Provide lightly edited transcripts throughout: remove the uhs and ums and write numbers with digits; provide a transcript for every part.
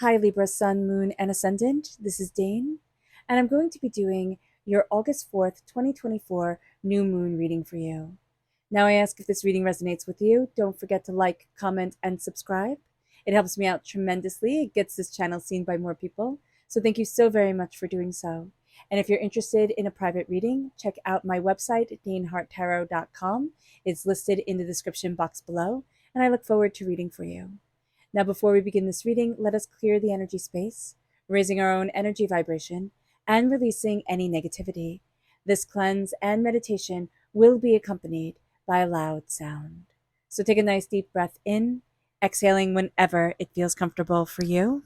Hi, Libra, Sun, Moon, and Ascendant. This is Dane, and I'm going to be doing your August 4th, 2024 new moon reading for you. Now, I ask if this reading resonates with you. Don't forget to like, comment, and subscribe. It helps me out tremendously. It gets this channel seen by more people. So, thank you so very much for doing so. And if you're interested in a private reading, check out my website, daneharttarot.com. It's listed in the description box below, and I look forward to reading for you. Now, before we begin this reading, let us clear the energy space, raising our own energy vibration and releasing any negativity. This cleanse and meditation will be accompanied by a loud sound. So take a nice deep breath in, exhaling whenever it feels comfortable for you.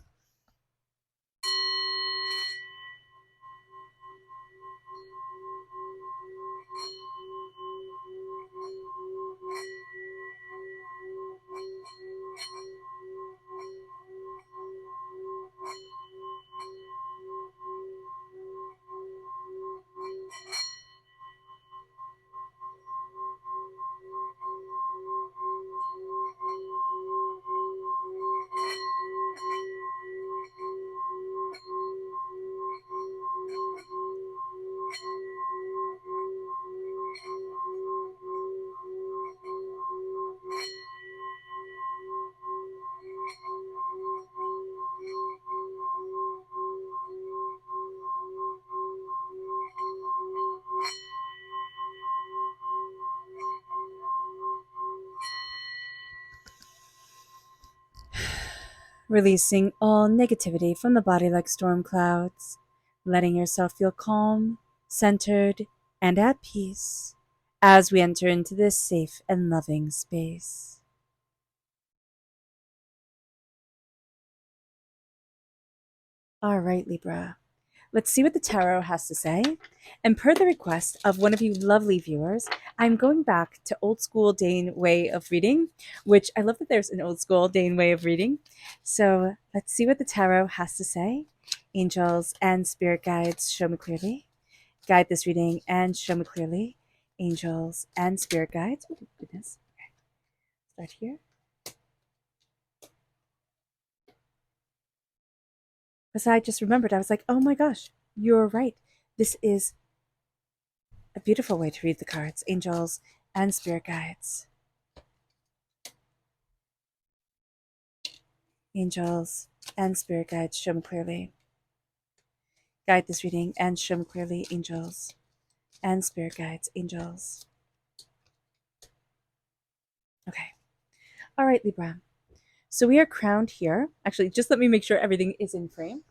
Releasing all negativity from the body like storm clouds, letting yourself feel calm, centered, and at peace as we enter into this safe and loving space. All right, Libra. Let's see what the tarot has to say. And per the request of one of you lovely viewers, I'm going back to old school Dane way of reading, which I love that there's an old school Dane way of reading. So let's see what the tarot has to say. Angels and spirit guides, show me clearly. Guide this reading and show me clearly. Angels and spirit guides. Oh, goodness. Okay. Start here. Because I just remembered, I was like, oh my gosh, you're right. This is a beautiful way to read the cards, angels and spirit guides. Angels and spirit guides, show me clearly. Guide this reading and show me clearly, angels and spirit guides, angels. Okay. All right, Libra. So we are crowned here. Actually, just let me make sure everything is in frame.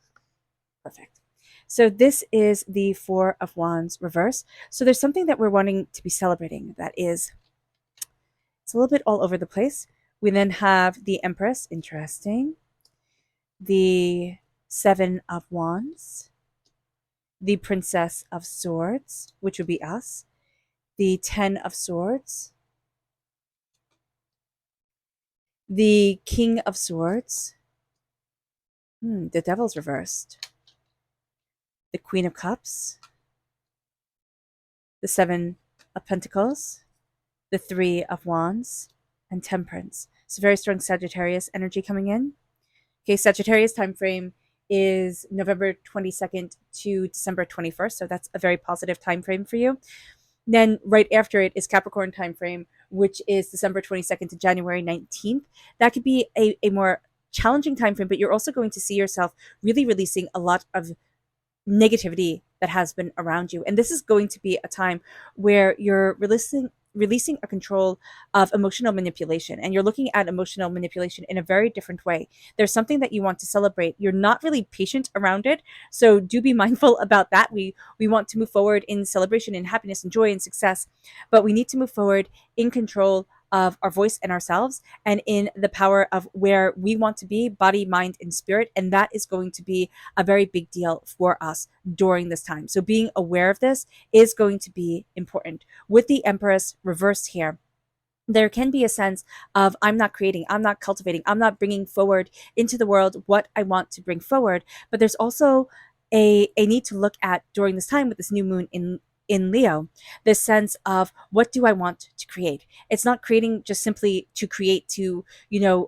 Perfect. So this is the Four of Wands reverse. So there's something that we're wanting to be celebrating that is, it's a little bit all over the place. We then have the Empress, interesting. The Seven of Wands. The Princess of Swords, which would be us. The Ten of Swords. The King of Swords. The Devil's reversed. The Queen of Cups. The Seven of Pentacles. The Three of Wands. And Temperance. So very strong Sagittarius energy coming in. Okay, Sagittarius time frame is November 22nd to December 21st. So that's a very positive time frame for you. Then right after it is Capricorn time frame, which is December 22nd to January 19th. That could be a more challenging time frame, but you're also going to see yourself really releasing a lot of negativity that has been around you. And this is going to be a time where you're releasing a control of emotional manipulation, and you're looking at emotional manipulation in a very different way. There's something that you want to celebrate. You're not really patient around it, so do be mindful about that. We want to move forward in celebration and happiness and joy and success, but we need to move forward in control of our voice and ourselves, and in the power of where we want to be, body, mind, and spirit. And that is going to be a very big deal for us during this time. So being aware of this is going to be important. With the Empress reversed here, there can be a sense of I'm not creating, I'm not cultivating, I'm not bringing forward into the world what I want to bring forward. But there's also a need to look at during this time with this new moon in Leo, this sense of what do I want to create? It's not creating just simply to create, to,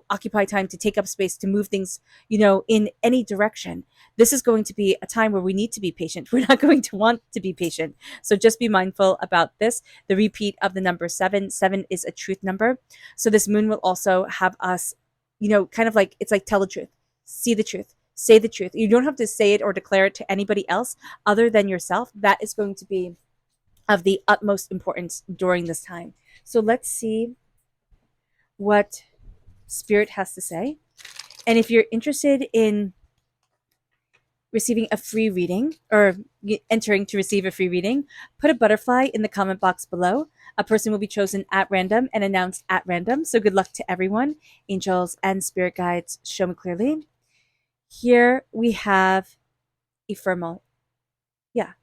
occupy time, to take up space, to move things, in any direction. This is going to be a time where we need to be patient. We're not going to want to be patient. So just be mindful about this. The repeat of the number 7. 7 is a truth number. So this moon will also have us, kind of like, it's like tell the truth, see the truth, say the truth. You don't have to say it or declare it to anybody else other than yourself. That is going to be of the utmost importance during this time. So let's see what Spirit has to say. And if you're interested in receiving a free reading or entering to receive a free reading, put a butterfly in the comment box below. A person will be chosen at random and announced at random. So good luck to everyone. Angels and spirit guides, show me clearly. Here we have ephemeral. Yeah,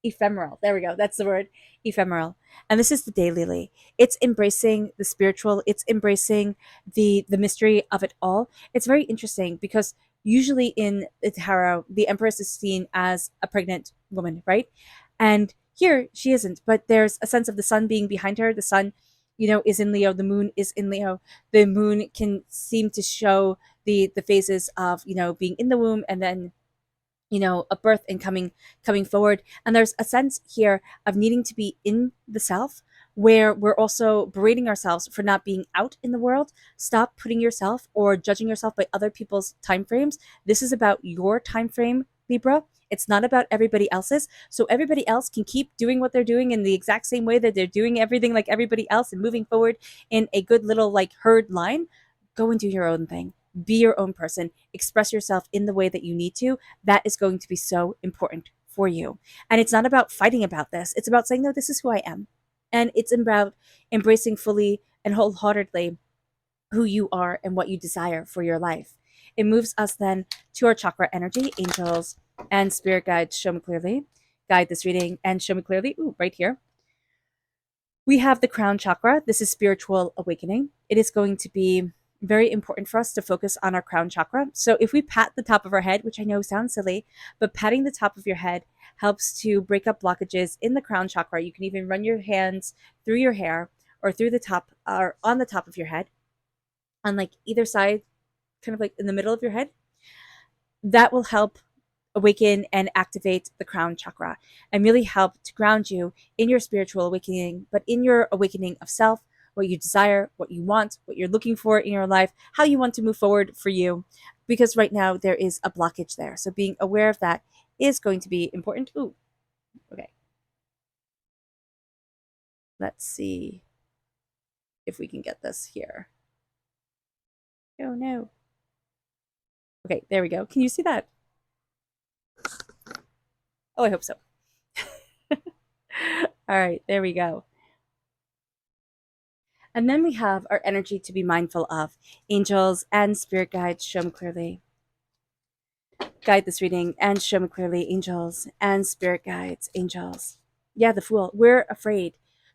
ephemeral. There we go. That's the word, ephemeral. And this is the daylily. It's embracing the spiritual. It's embracing the mystery of it all. It's very interesting because usually in the tarot, the Empress is seen as a pregnant woman, right? And here she isn't, but there's a sense of the sun being behind her. The sun, is in Leo. The moon is in Leo. The moon can seem to show the phases of, being in the womb and then a birth and coming forward. And there's a sense here of needing to be in the self, where we're also berating ourselves for not being out in the world. Stop putting yourself or judging yourself by other people's time frames. This is about your time frame, Libra. It's not about everybody else's. So everybody else can keep doing what they're doing in the exact same way that they're doing everything like everybody else and moving forward in a good little like herd line. Go and do your own thing. Be your own person. Express yourself in the way that you need to. That is going to be so important for you. And it's not about fighting about this. It's about saying, no, this is who I am. And it's about embracing fully and wholeheartedly who you are and what you desire for your life. It moves us then to our chakra energy. Angels and spirit guides, show me clearly. Guide this reading and show me clearly. Ooh, right here. We have the crown chakra. This is spiritual awakening. It is going to be very important for us to focus on our crown chakra. So if we pat the top of our head, which I know sounds silly, but patting the top of your head helps to break up blockages in the crown chakra. You can even run your hands through your hair or through the top or on the top of your head, on like either side, kind of like in the middle of your head. That will help awaken and activate the crown chakra and really help to ground you in your spiritual awakening, but in your awakening of self, what you desire, what you want, what you're looking for in your life, how you want to move forward for you. Because right now there is a blockage there. So being aware of that is going to be important. Ooh, okay. Let's see if we can get this here. Oh no. Okay, there we go. Can you see that? Oh, I hope so. All right, there we go. And then we have our energy to be mindful of. Angels and spirit guides, show me clearly. Guide this reading and show me clearly. Angels and spirit guides, angels. Yeah, the Fool. We're afraid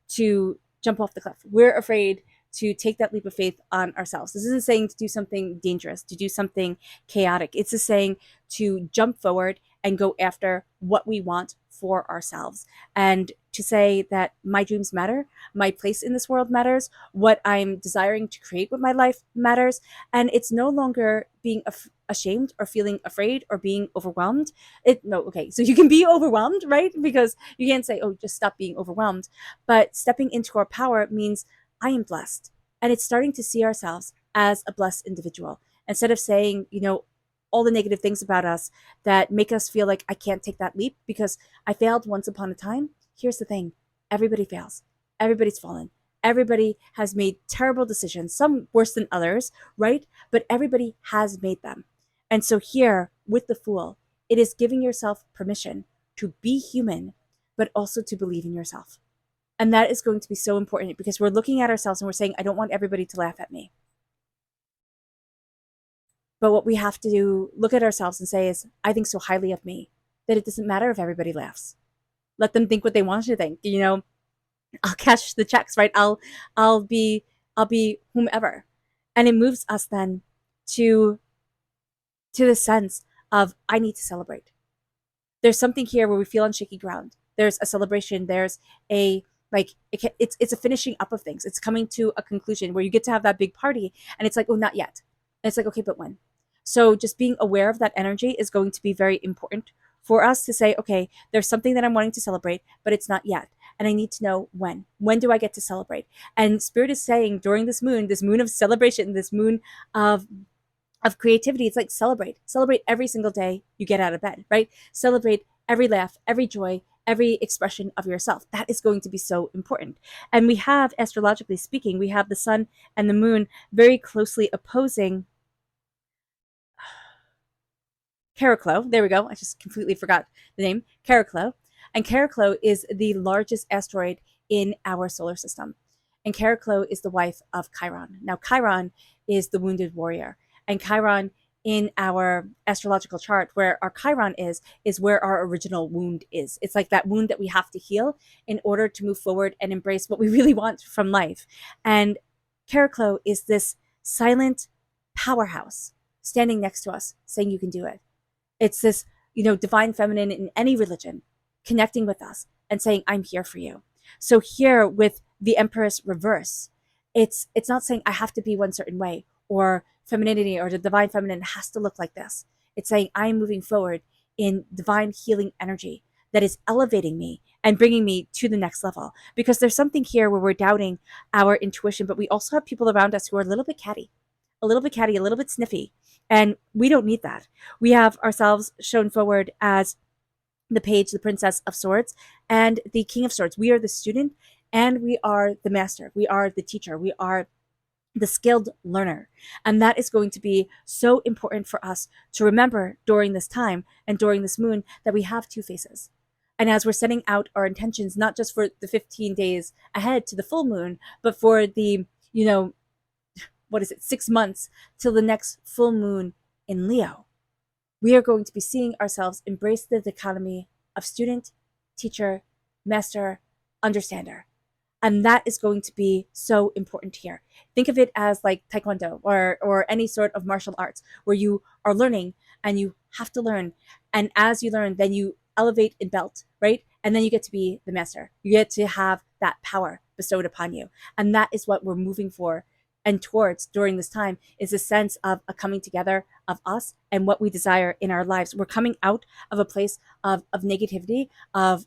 to jump off the cliff. We're afraid to take that leap of faith on ourselves. This isn't saying to do something dangerous, to do something chaotic. It's just saying to jump forward and go after what we want for ourselves. And to say that my dreams matter, my place in this world matters, what I'm desiring to create with my life matters. And it's no longer being ashamed or feeling afraid or being overwhelmed. So you can be overwhelmed, right? Because you can't say, oh, just stop being overwhelmed. But stepping into our power means I am blessed. And it's starting to see ourselves as a blessed individual. Instead of saying, all the negative things about us that make us feel like I can't take that leap because I failed once upon a time. Here's the thing. Everybody fails. Everybody's fallen. Everybody has made terrible decisions, some worse than others, right? But everybody has made them. And so here with the Fool, it is giving yourself permission to be human, but also to believe in yourself. And that is going to be so important because we're looking at ourselves and we're saying, I don't want everybody to laugh at me. But what we have to do, look at ourselves and say is, I think so highly of me that it doesn't matter if everybody laughs. Let them think what they want to think. I'll cash the checks, right? I'll be whomever. And it moves us then to the sense of I need to celebrate. There's something here where we feel on shaky ground. there's a celebration, there's a it's a finishing up of things. It's coming to a conclusion where you get to have that big party, and it's like, oh, not yet. And it's like, okay, but when? So just being aware of that energy is going to be very important for us to say, okay, there's something that I'm wanting to celebrate, but it's not yet. And I need to know when. When do I get to celebrate? And Spirit is saying during this moon of celebration, this moon of creativity, it's like celebrate every single day you get out of bed, right? Celebrate every laugh, every joy, every expression of yourself. That is going to be so important. And we have, astrologically speaking, we have the sun and the moon very closely opposing Caraclo. There we go. I just completely forgot the name. Caraclo. And Caraclo is the largest asteroid in our solar system. And Caraclo is the wife of Chiron. Now, Chiron is the wounded warrior. And Chiron in our astrological chart, where our Chiron is where our original wound is. It's like that wound that we have to heal in order to move forward and embrace what we really want from life. And Caraclo is this silent powerhouse standing next to us saying, you can do it. It's this, divine feminine in any religion connecting with us and saying, I'm here for you. So here with the Empress reverse, it's not saying I have to be one certain way, or femininity or the divine feminine has to look like this. It's saying I'm moving forward in divine healing energy that is elevating me and bringing me to the next level. Because there's something here where we're doubting our intuition, but we also have people around us who are a little bit catty, a little bit sniffy. And we don't need that. We have ourselves shown forward as the page, the princess of swords, and the king of swords. We are the student and we are the master. We are the teacher. We are the skilled learner. And that is going to be so important for us to remember during this time and during this moon, that we have two faces. And as we're setting out our intentions, not just for the 15 days ahead to the full moon, but for the, 6 months till the next full moon in Leo, we are going to be seeing ourselves embrace the dichotomy of student, teacher, master, understander. And that is going to be so important here. Think of it as like Taekwondo or any sort of martial arts where you are learning and you have to learn. And as you learn, then you elevate in belt, right? And then you get to be the master. You get to have that power bestowed upon you. And that is what we're moving for and towards during this time, is a sense of a coming together of us and what we desire in our lives. We're coming out of a place of negativity, of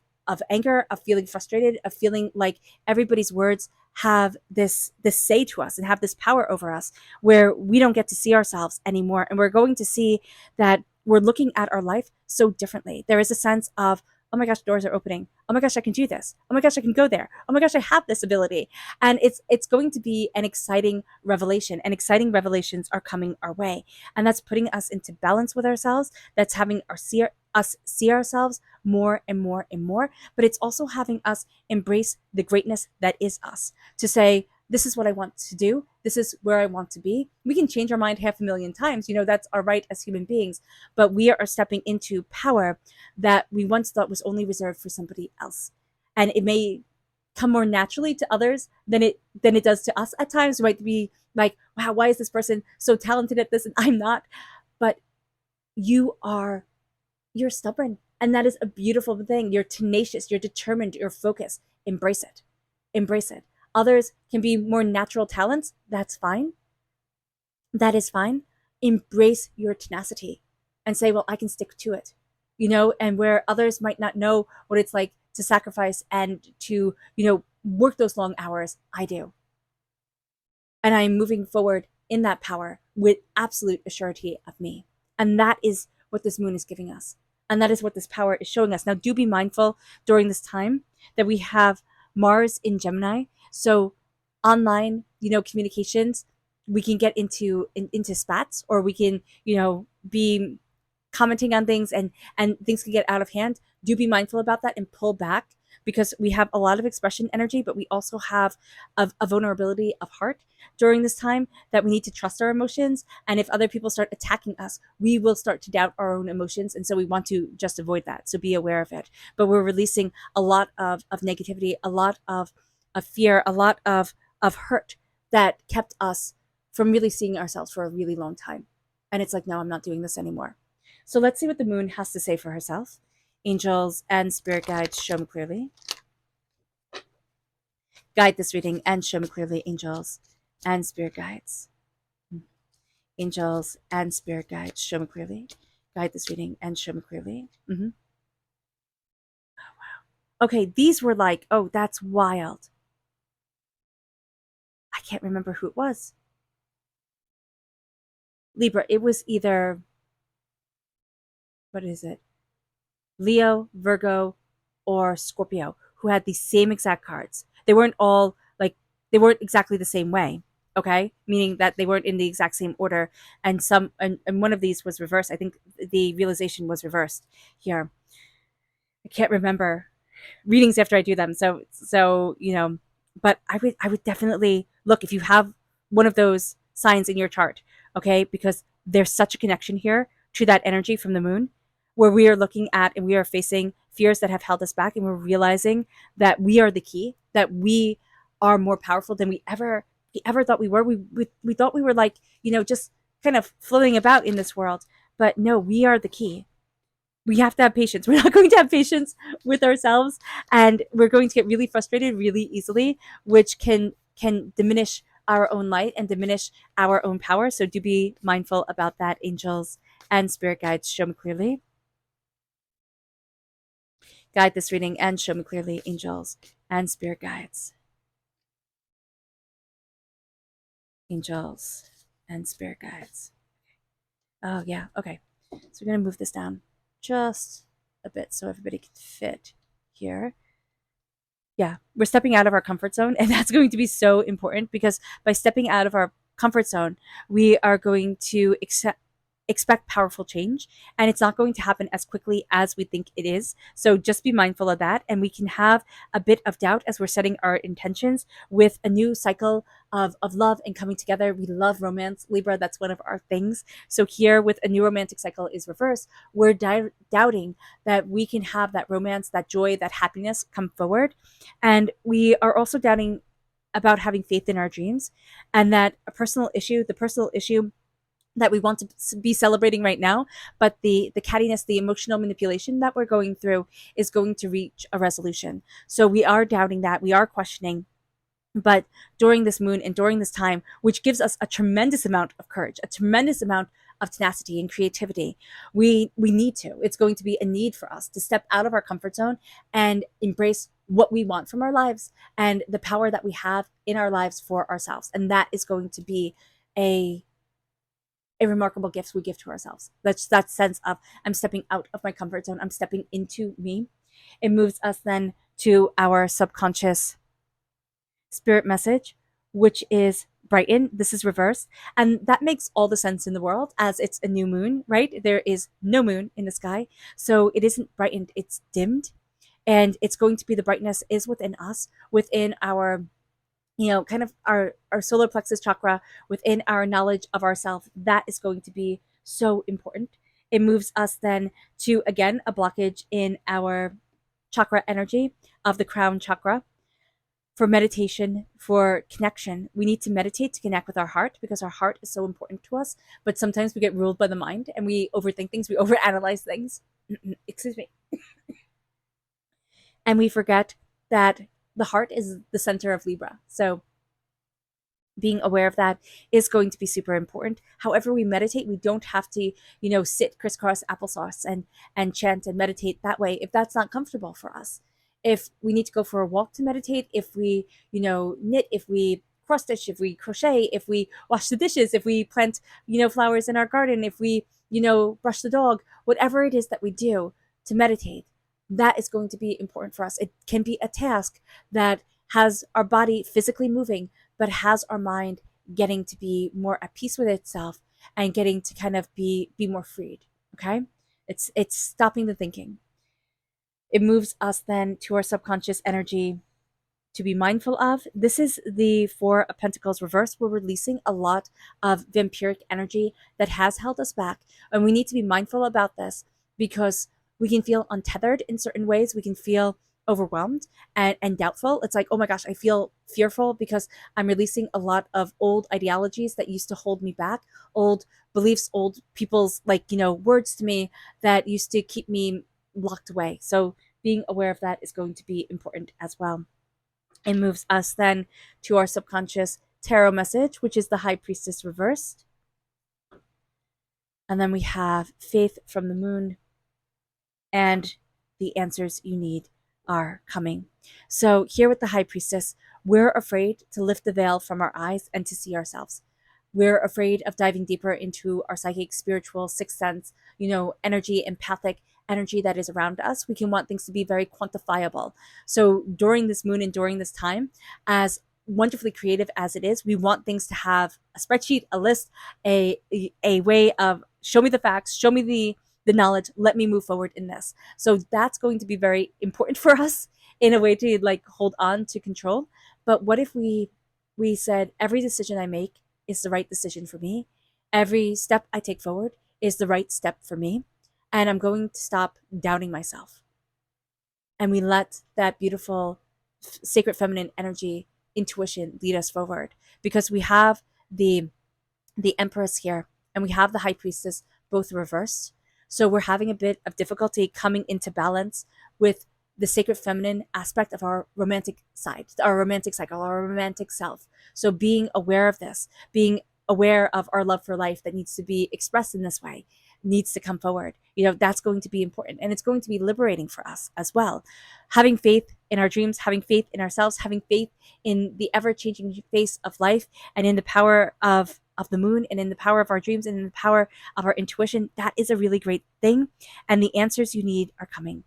anger, of feeling frustrated, of feeling like everybody's words have this say to us and have this power over us, where we don't get to see ourselves anymore. And we're going to see that we're looking at our life so differently. There is a sense of, oh my gosh, doors are opening. Oh my gosh, I can do this. Oh my gosh, I can go there. Oh my gosh, I have this ability. And it's going to be an exciting revelation, and exciting revelations are coming our way. And that's putting us into balance with ourselves. That's having us see ourselves more and more and more. But it's also having us embrace the greatness that is us, to say, this is what I want to do. This is where I want to be. We can change our mind 500,000 times. That's our right as human beings. But we are stepping into power that we once thought was only reserved for somebody else. And it may come more naturally to others than it does to us at times. We might be like, wow, why is this person so talented at this and I'm not? But you're stubborn. And that is a beautiful thing. You're tenacious, you're determined, you're focused. Embrace it. Embrace it. Others can be more natural talents. That's fine. That is fine. Embrace your tenacity and say, well, I can stick to it. And where others might not know what it's like to sacrifice and to, work those long hours, I do. And I'm moving forward in that power with absolute assurity of me. And that is what this moon is giving us. And that is what this power is showing us. Now, do be mindful during this time that we have Mars in Gemini. So online, communications, we can get into spats, or we can, be commenting on things and things can get out of hand. Do be mindful about that and pull back, because we have a lot of expression energy, but we also have a vulnerability of heart during this time, that we need to trust our emotions. And if other people start attacking us, we will start to doubt our own emotions. And so we want to just avoid that. So be aware of it. But we're releasing a lot of negativity, a lot of fear, a lot of hurt that kept us from really seeing ourselves for a really long time. And it's like, no, I'm not doing this anymore. So let's see what the moon has to say for herself angels, and spirit guides, show me clearly. Guide this reading and show me clearly, angels and spirit guides. Angels and spirit guides, show me clearly. Guide this reading and show me clearly. Mm-hmm. Oh, wow. Okay, these were like, oh, that's wild. I can't remember who it was. Libra. It was either, what is it? Leo, Virgo, or Scorpio, who had the same exact cards. They weren't all like, they weren't exactly the same way. Okay, meaning that they weren't in the exact same order, and one of these was reversed. I think the realization was reversed here. I can't remember readings after I do them. So but I would definitely look if you have one of those signs in your chart, okay? Because there's such a connection here to that energy from the moon, where we are looking at and we are facing fears that have held us back, and we're realizing that we are the key, that we are more powerful than we ever thought we were. We thought we were like, just kind of floating about in this world, but no, we are the key. We have to have patience. We're not going to have patience with ourselves, and we're going to get really frustrated really easily, which can diminish our own light and diminish our own power. So do be mindful about that, angels and spirit guides, show me clearly. Guide this reading and show me clearly, angels and spirit guides. Angels and spirit guides. Oh yeah, okay. So we're gonna move this down just a bit so everybody can fit here. Yeah, we're stepping out of our comfort zone, and that's going to be so important, because by stepping out of our comfort zone, we are going to expect powerful change, and it's not going to happen as quickly as we think it is. So just be mindful of that, and we can have a bit of doubt as we're setting our intentions with a new cycle of love and coming together. We love romance, Libra. That's one of our things. So here, with a new romantic cycle is reversed, we're doubting that we can have that romance, that joy, that happiness come forward. And we are also doubting about having faith in our dreams, and that the personal issue that we want to be celebrating right now, but the cattiness, the emotional manipulation that we're going through is going to reach a resolution. So we are doubting that, we are questioning. But during this moon and during this time, which gives us a tremendous amount of courage, a tremendous amount of tenacity and creativity, we need to. It's going to be a need for us to step out of our comfort zone and embrace what we want from our lives and the power that we have in our lives for ourselves. And that is going to be a remarkable gift we give to ourselves. That's that sense of, I'm stepping out of my comfort zone, I'm stepping into me. It moves us then to our subconscious spirit message, which is brighten. This is reversed, and that makes all the sense in the world, as it's a new moon, right? There is no moon in the sky, so it isn't brightened, it's dimmed. And it's going to be, the brightness is within us, within our, kind of our solar plexus chakra, within our knowledge of ourself. That is going to be so important. It moves us then to, again, a blockage in our chakra energy of the crown chakra. For meditation, for connection, we need to meditate to connect with our heart, because our heart is so important to us. But sometimes we get ruled by the mind and we overthink things, we overanalyze things. Excuse me. And we forget that the heart is the center of Libra. So being aware of that is going to be super important. However we meditate, we don't have to, sit crisscross applesauce and chant and meditate that way if that's not comfortable for us. If we need to go for a walk to meditate, if we, knit, if we cross stitch, if we crochet, if we wash the dishes, if we plant, flowers in our garden, if we, brush the dog, whatever it is that we do to meditate, that is going to be important for us. It can be a task that has our body physically moving, but has our mind getting to be more at peace with itself and getting to kind of be more freed. Okay, it's stopping the thinking. It moves us then to our subconscious energy to be mindful of. This is the Four of Pentacles reversed. We're releasing a lot of vampiric energy that has held us back, and we need to be mindful about this, because we can feel untethered in certain ways. We can feel overwhelmed and doubtful. It's like, oh my gosh, I feel fearful because I'm releasing a lot of old ideologies that used to hold me back, old beliefs, old people's words to me that used to keep me locked away. So being aware of that is going to be important as well. It moves us then to our subconscious tarot message, which is the High Priestess reversed. And then we have faith from the moon, and the answers you need are coming. So here with the High Priestess, we're afraid to lift the veil from our eyes and to see ourselves. We're afraid of diving deeper into our psychic, spiritual, sixth sense, energy, empathic energy that is around us. We can want things to be very quantifiable. So during this moon and during this time, as wonderfully creative as it is, we want things to have a spreadsheet, a list, a way of show me the facts, show me the knowledge, let me move forward in this. So that's going to be very important for us in a way to like hold on to control. But what if we said every decision I make is the right decision for me? Every step I take forward is the right step for me. And I'm going to stop doubting myself. And we let that beautiful sacred feminine energy, intuition lead us forward, because we have the Empress here and we have the High Priestess both reversed. So we're having a bit of difficulty coming into balance with the sacred feminine aspect of our romantic side, our romantic cycle, our romantic self. So being aware of this, being aware of our love for life that needs to be expressed in this way, needs to come forward. That's going to be important, and it's going to be liberating for us as well. Having faith in our dreams, having faith in ourselves, having faith in the ever-changing face of life, and in the power of the moon, and in the power of our dreams, and in the power of our intuition, that is a really great thing. And the answers you need are coming,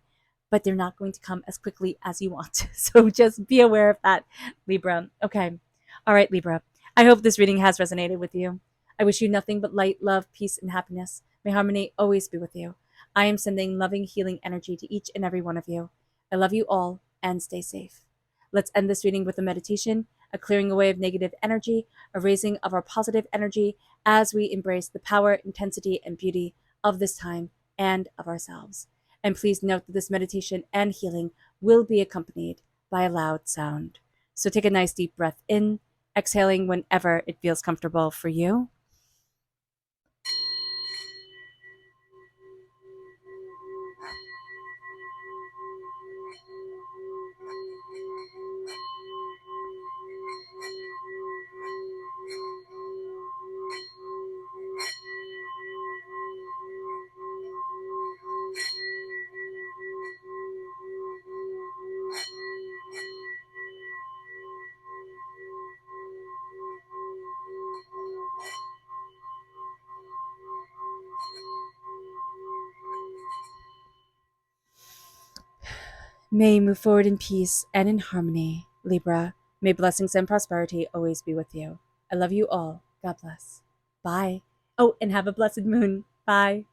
but they're not going to come as quickly as you want. So just be aware of that, Libra. Okay. All right, Libra. I hope this reading has resonated with you. I wish you nothing but light, love, peace, and happiness. May harmony always be with you. I am sending loving, healing energy to each and every one of you. I love you all, and stay safe. Let's end this reading with a meditation, a clearing away of negative energy, a raising of our positive energy as we embrace the power, intensity, and beauty of this time and of ourselves. And please note that this meditation and healing will be accompanied by a loud sound. So take a nice deep breath in, exhaling whenever it feels comfortable for you. May you move forward in peace and in harmony, Libra. May blessings and prosperity always be with you. I love you all. God bless. Bye. Oh, and have a blessed moon. Bye.